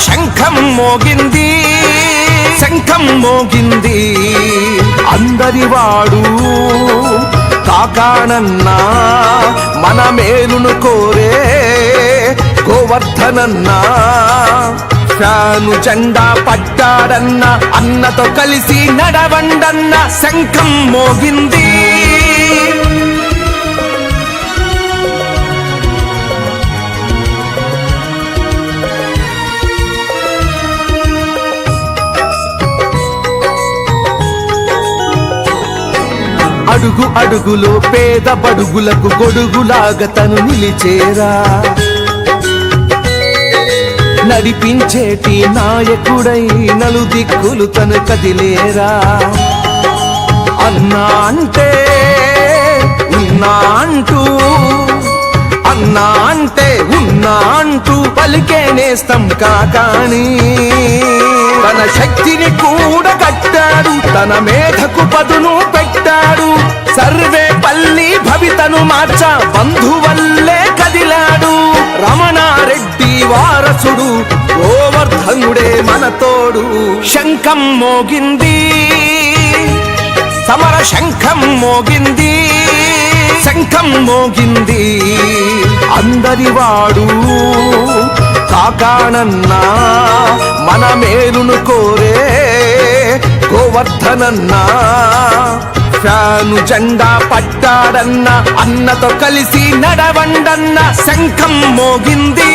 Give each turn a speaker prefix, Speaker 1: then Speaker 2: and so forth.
Speaker 1: శంఖం మోగింది శంఖం మోగింది అందరివాడు కాకానన్నా మన మేలును కోరే గోవర్ధనన్నా ఫ్యాను జెండా పట్టాడన్న అన్నతో కలిసి నడవండన్న శంఖం మోగింది అడుగు అడుగులో పేద బడుగులకు గొడుగులాగా తను నిలిచేరా నడిపించేటి నాయకుడై నలుదిక్కులు తను కదిలేరా అన్నా అంటే ఉన్నా అంటూ అన్నా అంటే ఉన్నా అంటూ పలికే నేస్తం కాకాని తన శక్తిని కూడా కట్టాడు తన మేధకు పదును పెట్టాడు సర్వే పల్లి భవితను మార్చ బంధువల్లే కదిలాడు రమణారెడ్డి వారసుడు గోవర్ధనుడే మన తోడు శంఖం మోగింది సమర శంఖం మోగింది శంఖం మోగింది అందరివాడు కాకానన్నా మన మేలును కోరే గోవర్ధనన్నా ఫ్యాను జెండా పట్టాడన్న అన్నతో కలిసి నడవండన్న శంఖం మోగింది